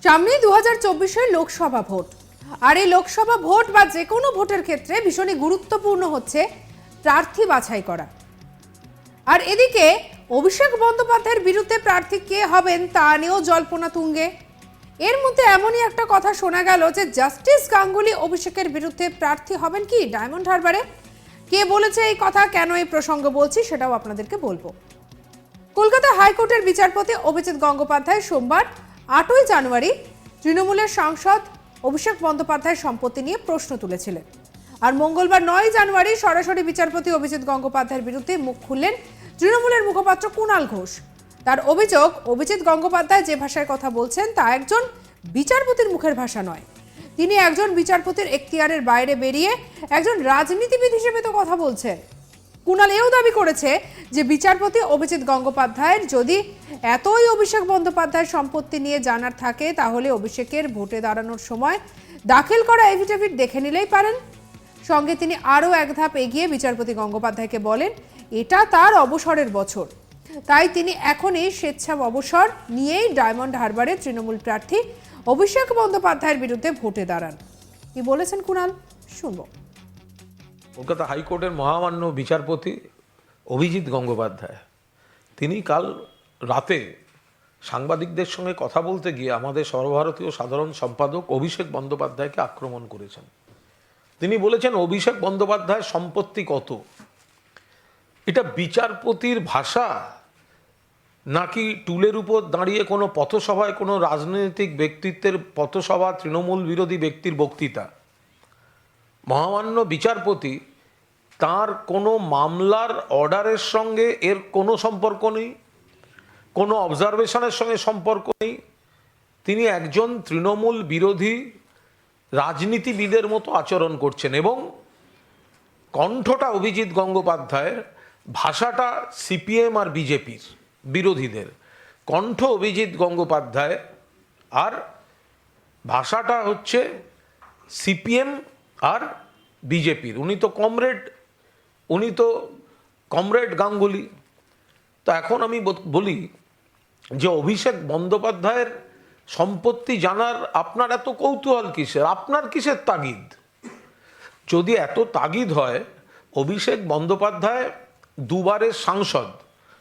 সামনেই 2024-এর লোকসভা ভোট। আর এই লোকসভা ভোট বা যে কোনো ভোটের ক্ষেত্রে ভীষণই গুরুত্বপূর্ণ হচ্ছে প্রার্থী বাছাই করা। আর এদিকে অভিষেক বন্দ্যোপাধ্যায়ের বিরুদ্ধে প্রার্থী কে হবেন তা নিয়েও জল্পনা তুঙ্গে। এর মধ্যে এমনই একটা কথা শোনা গেল যে জাস্টিস গাঙ্গুলি অভিষেকের বিরুদ্ধে প্রার্থী হবেন কি ডায়মন্ড হারবারে। কে বলেছে এই কথা, কেন এই প্রসঙ্গ বলছি সেটাও আপনাদেরকে বলবো। কলকাতা হাইকোর্টের বিচারপতি অভিজিৎ গঙ্গোপাধ্যায় সোমবার 8ই জানুয়ারি তৃণমূলের সাংসদ অভিষেক বন্দ্যোপাধ্যায়ের সম্পত্তি নিয়ে প্রশ্ন তুলেছিলেন। আর মঙ্গলবার 9 জানুয়ারি সরাসরি বিচারপতি অভিজিৎ গঙ্গোপাধ্যায়ের বিরুদ্ধে মুখ খুললেন তৃণমূলের মুখপাত্র কুণাল ঘোষ। তার অভিযোগ, অভিজিৎ গঙ্গোপাধ্যায় যে ভাষায় কথা বলছেন তা একজন বিচারপতির মুখের ভাষা নয়। তিনি একজন বিচারপতির এখতিয়ারের বাইরে বেরিয়ে একজন রাজনীতিবিদ হিসেবে তো কথা বলছেন। কুণাল এও দাবি করেছে যে বিচারপতি অভিজিৎ গঙ্গোপাধ্যায়ের যদি এতই অভিষেক বন্দ্যোপাধ্যায়ের সম্পত্তি নিয়ে জানার থাকে তাহলে অভিষেকের ভোটে দাঁড়ানোর সময় দাখিল করা এফিডেভিট দেখে নিলেই পারেন। সঙ্গে তিনি আরও এক ধাপ এগিয়ে বিচারপতি গঙ্গোপাধ্যায়কে বলেন এটা তার অবসরের বছর, তাই তিনি এখনই স্বেচ্ছা অবসর নিয়েই ডায়মন্ড হারবারের তৃণমূল প্রার্থী অভিষেক বন্দ্যোপাধ্যায়ের বিরুদ্ধে ভোটে দাঁড়ান। কি বলেছেন কুণাল, শুনবো। কলকাতা হাইকোর্টের মহামান্য বিচারপতি অভিজিৎ গঙ্গোপাধ্যায় তিনি কাল রাতে সাংবাদিকদের সঙ্গে কথা বলতে গিয়ে আমাদের সর্বভারতীয় সাধারণ সম্পাদক অভিষেক বন্দ্যোপাধ্যায়কে আক্রমণ করেছেন। তিনি বলেছেন অভিষেক বন্দ্যোপাধ্যায়ের সম্পত্তি কত, এটা বিচারপতির ভাষা নাকি টুলের উপর দাঁড়িয়ে কোনো পথসভায় কোনো রাজনৈতিক ব্যক্তিত্বের পথসভা তৃণমূল বিরোধী ব্যক্তির বক্তৃতা। মহামান্য বিচারপতি তার কোনো মামলার অর্ডারের সঙ্গে এর কোনো সম্পর্ক নেই, কোনো অবজারভেশনের সঙ্গে সম্পর্ক নেই। তিনি একজন তৃণমূল বিরোধী রাজনীতিবিদের মতো আচরণ করছেন এবং কণ্ঠটা অভিজিৎ গঙ্গোপাধ্যায়ের, ভাষাটা সিপিএম আর বিজেপির বিরোধীদের। কণ্ঠ অভিজিৎ গঙ্গোপাধ্যায় আর ভাষাটা হচ্ছে সিপিএম আর বিজেপির। উনি তো কমরেড গাঙ্গুলি। তো এখন আমি বলি যে অভিষেক বন্দ্যোপাধ্যায়ের সম্পত্তি জানার আপনার এত কৌতূহল কিসের, আপনার কিসের তাগিদ? যদি এত তাগিদ হয়, অভিষেক বন্দ্যোপাধ্যায় দুবারের সাংসদ,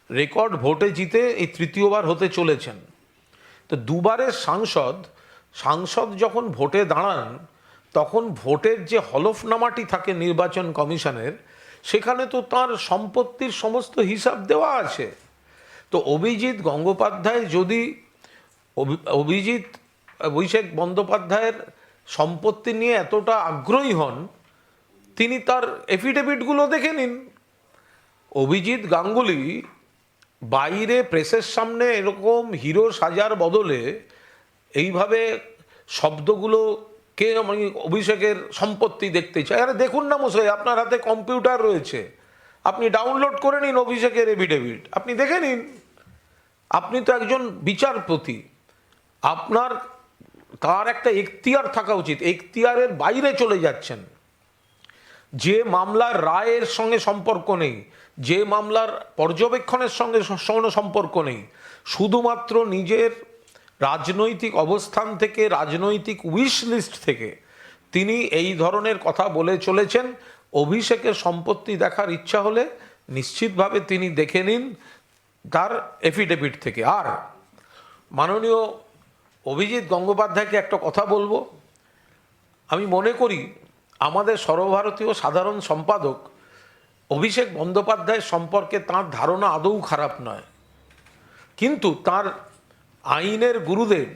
রেকর্ড ভোটে জিতে এই তৃতীয়বার হতে চলেছেন। তো দুবারের সাংসদ যখন ভোটে দাঁড়ান তখন ভোটের যে হলফনামাটি থাকে নির্বাচন কমিশনের, সেখানে তো তার সম্পত্তির সমস্ত হিসাব দেওয়া আছে। তো অভিজিৎ গঙ্গোপাধ্যায় যদি অভিষেক বন্দ্যোপাধ্যায়ের সম্পত্তি নিয়ে এতটা আগ্রহী হন, তিনি তার এফিডেভিটগুলো দেখে নিন। অভিজিৎ গাঙ্গুলি বাইরে প্রেসের সামনে এরকম হিরো সাজার বদলে এইভাবে শব্দগুলো কে আমি অভিষেকের সম্পত্তি দেখতে চাই। আরে দেখুন না মশাই, আপনার হাতে কম্পিউটার রয়েছে, আপনি ডাউনলোড করে নিন অভিষেকের এফিডেভিট, আপনি দেখে নিন। আপনি তো একজন বিচারপতি, আপনার তার একটা এখতিয়ার থাকা উচিত। এখতিয়ারের বাইরে চলে যাচ্ছেন। যে মামলার রায়ের সঙ্গে সম্পর্ক নেই, যে মামলার পর্যবেক্ষণের সঙ্গে কোনো সম্পর্ক নেই, শুধুমাত্র নিজের রাজনৈতিক অবস্থান থেকে, রাজনৈতিক উইশ লিস্ট থেকে তিনি এই ধরনের কথা বলে চলেছেন। অভিষেকের সম্পত্তি দেখার ইচ্ছা হলে নিশ্চিতভাবে তিনি দেখে নিন তার এফিডেভিট থেকে। আর মাননীয় অভিজিৎ গঙ্গোপাধ্যায়কে একটা কথা বলবো, আমি মনে করি আমাদের সর্বভারতীয় সাধারণ সম্পাদক অভিষেক বন্দ্যোপাধ্যায় সম্পর্কে তার ধারণা আদৌ খারাপ নয়, কিন্তু তার আইনের গুরুদেব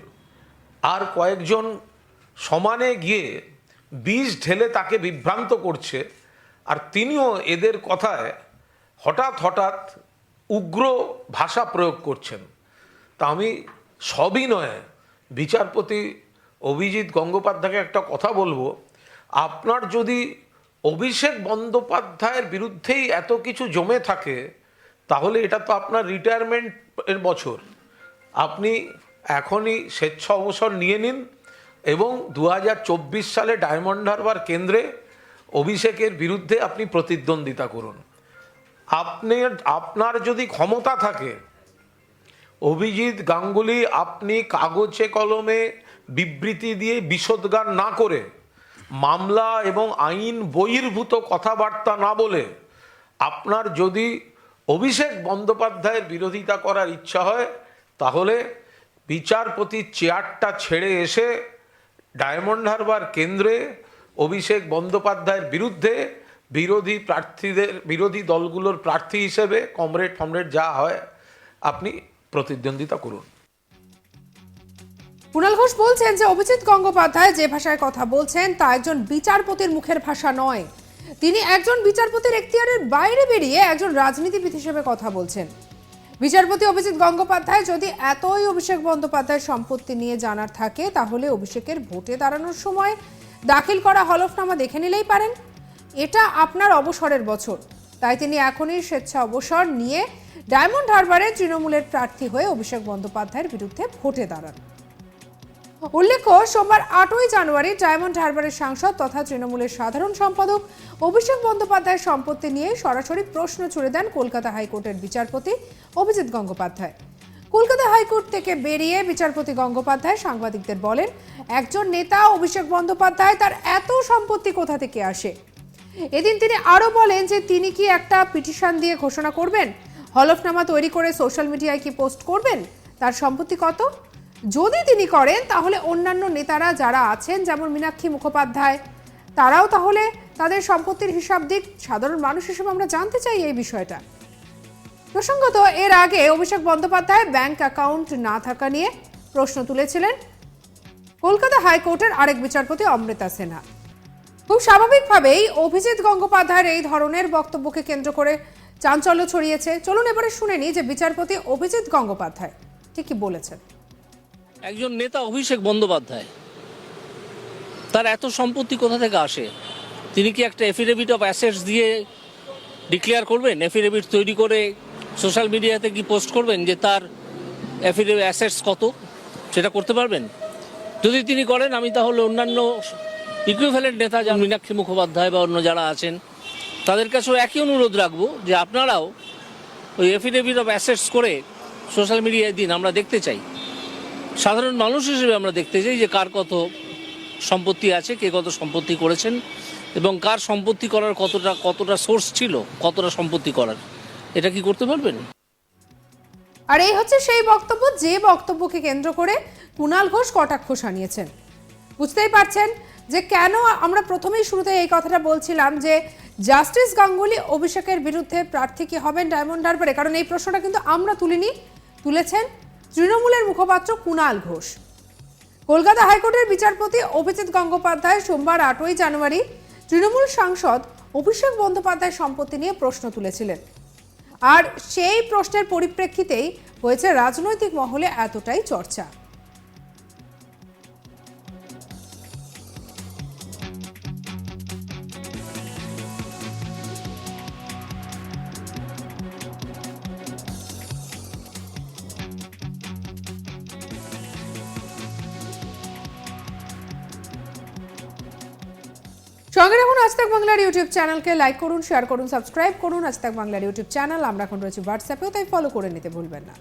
আর কয়েকজন সমানে গিয়ে বিষ ঢেলে তাকে বিভ্রান্ত করছে। আর তিনিও এদের কথায় হঠাৎ উগ্র ভাষা প্রয়োগ করছেন। তা আমি সবিনয়ে বিচারপতি অভিজিৎ গঙ্গোপাধ্যায়কে একটা কথা বলবো, আপনার যদি অভিষেক বন্দ্যোপাধ্যায়ের বিরুদ্ধেই এত কিছু জমে থাকে তাহলে এটা তো আপনার রিটায়ারমেন্টের বছর। আপনি এখনই স্বেচ্ছা অবসর নিয়ে নিন এবং 2024 সালে ডায়মন্ড হারবার কেন্দ্রে অভিষেকের বিরুদ্ধে আপনি প্রতিদ্বন্দ্বিতা করুন। আপনার যদি ক্ষমতা থাকে, অভিজিৎ গাঙ্গুলি আপনি কাগজে কলমে বিবৃতি দিয়ে বিশদগান না করে, মামলা এবং আইন বহির্ভূত কথাবার্তা না বলে, আপনার যদি অভিষেক বন্দ্যোপাধ্যায়ের বিরোধিতা করার ইচ্ছা হয় তাহলে বিচারপতির চেয়ারটা ছেড়ে এসে ডায়মন্ড হারবার কেন্দ্রে অভিষেক বন্দ্যোপাধ্যায়ের বিরুদ্ধে বিরোধী দলগুলোর প্রার্থী হিসেবে কমরেড যা হয় আপনি প্রতিদ্বন্দ্বিতা করুন। কুণাল ঘোষ বলছেন যে অভিজিৎ গঙ্গোপাধ্যায় যে ভাষায় কথা বলছেন তা একজন বিচারপতির মুখের ভাষা নয়। তিনি একজন বিচারপতির এখতিয়ারের বাইরে বেরিয়ে একজন রাজনীতিবিদ হিসেবে কথা বলছেন। বিচারপতি অভিজিৎ গঙ্গোপাধ্যায় যদি এতই অভিষেক বন্দ্যোপাধ্যায়ের সম্পত্তি নিয়ে জানার থাকে তাহলে অভিষেকের ভোটে দাঁড়ানোর সময় দাখিল করা হলফনামা দেখে নিলেই পারেন। এটা আপনার অবসরের বছর, তাই তিনি এখনই স্বেচ্ছা অবসর নিয়ে ডায়মন্ড হারবারে তৃণমূলের প্রার্থী হয়ে অভিষেক বন্দ্যোপাধ্যায়ের বিরুদ্ধে ভোটে দাঁড়ান। উল্লেখ্য, সোমবার 8ই জানুয়ারি ডায়মন্ড হারবারের সাংসদ তথা তৃণমূলের সাধারণ সম্পাদক অভিষেক বন্দ্যোপাধ্যায়ের সম্পত্তি নিয়ে সরাসরি প্রশ্ন ছুড়ে দেন কলকাতা হাইকোর্টের বিচারপতি অভিজিৎ গঙ্গোপাধ্যায়। কলকাতা হাইকোর্ট থেকে বেরিয়ে বিচারপতি গঙ্গোপাধ্যায় সাংবাদিকদের বলেন, একজন নেতা অভিষেক বন্দ্যোপাধ্যায় তার এত সম্পত্তি কোথা থেকে আসে। এদিন তিনি আরো বলেন যে তিনি কি একটা পিটিশন দিয়ে ঘোষণা করবেন, হলফনামা তৈরি করে সোশ্যাল মিডিয়ায় কি পোস্ট করবেন তার সম্পত্তি কত। যদি তিনি করেন তাহলে অন্যান্য নেতারা যারা আছেন যেমন মীনাক্ষী মুখোপাধ্যায় তারাও তাহলে তাদের সম্পত্তির হিসাব দিক। সাধারণ মানুষ হিসেবে আমরা জানতে চাই এই বিষয়টা। প্রসঙ্গত, এর আগে অভিষেক বন্দ্যোপাধ্যায় ব্যাংক অ্যাকাউন্ট না থাকা নিয়ে প্রশ্ন তুলেছিলেন কলকাতা হাইকোর্টের আরেক বিচারপতি অমৃতা সিনহা। খুব স্বাভাবিকভাবেই অভিজিৎ গঙ্গোপাধ্যায়ের এই ধরনের বক্তব্যকে কেন্দ্র করে চাঞ্চল্য ছড়িয়েছে। চলুন এবারে শুনে নিই যে বিচারপতি অভিজিৎ গঙ্গোপাধ্যায় ঠিক কি বলেছেন। একজন নেতা অভিষেক বন্দ্যোপাধ্যায় তার এত সম্পত্তি কোথা থেকে আসে? তিনি কি একটা এফিডেভিট অফ অ্যাসেটস দিয়ে ডিক্লেয়ার করবেন? এফিডেভিট তৈরি করে সোশ্যাল মিডিয়াতে কি পোস্ট করবেন যে তার এফিডেভিট অ্যাসেটস কত? সেটা করতে পারবেন? যদি তিনি করেন, আমি তাহলে অন্যান্য ইকুইভ্যালেন্ট নেতা যেমন মীনাক্ষী মুখোপাধ্যায় বা অন্য যারা আছেন তাদের কাছেও একই অনুরোধ রাখবো যে আপনারাও ওই এফিডেভিট অফ অ্যাসেটস করে সোশ্যাল মিডিয়ায় দিন। আমরা দেখতে চাই, সাধারণ মানুষ হিসেবে আমরা দেখতে চাই যে কার কত সম্পত্তি আছে, কে কত সম্পত্তি করেছেন এবং কার সম্পত্তি করার কতটা সোর্স ছিল, কতটা সম্পত্তি করার। এটা কি করতে পারবেন? আর এই হচ্ছে সেই বক্তব্য যে বক্তব্যকে কেন্দ্র করে কুণাল ঘোষ কটাক্ষ শানিয়েছেন। বুঝতেই পারছেন যে কেন আমরা প্রথমেই শুরুতে এই কথাটা বলছিলাম যে জাস্টিস গাঙ্গুলি অভিষেকের বিরুদ্ধে প্রার্থী কি হবেন ডায়মন্ড হারবারে, কারণ এই প্রশ্নটা কিন্তু আমরা তুলিনি, তুলেছেন তৃণমূলের মুখপাত্র কুণাল ঘোষ। কলকাতা হাইকোর্টের বিচারপতি অভিজিৎ গঙ্গোপাধ্যায় সোমবার 8ই জানুয়ারি তৃণমূল সাংসদ অভিষেক বন্দ্যোপাধ্যায়ের সম্পত্তি নিয়ে প্রশ্ন তুলেছিলেন। আর সেই প্রশ্নের পরিপ্রেক্ষিতেই হয়েছে রাজনৈতিক মহলে এতটাই চর্চা। সঙ্গে রাখুন আজ তাক বাংলার ইউটিউব চ্যানেলকে, লাইক করুন, শেয়ার করুন, সাবস্ক্রাইব করুন আজ তাক বাংলার ইউটিউব চ্যানেল। আমরা এখন রয়েছি হোয়াটসঅ্যাপেও, তাই ফলো করে নিতে ভুলবেন না।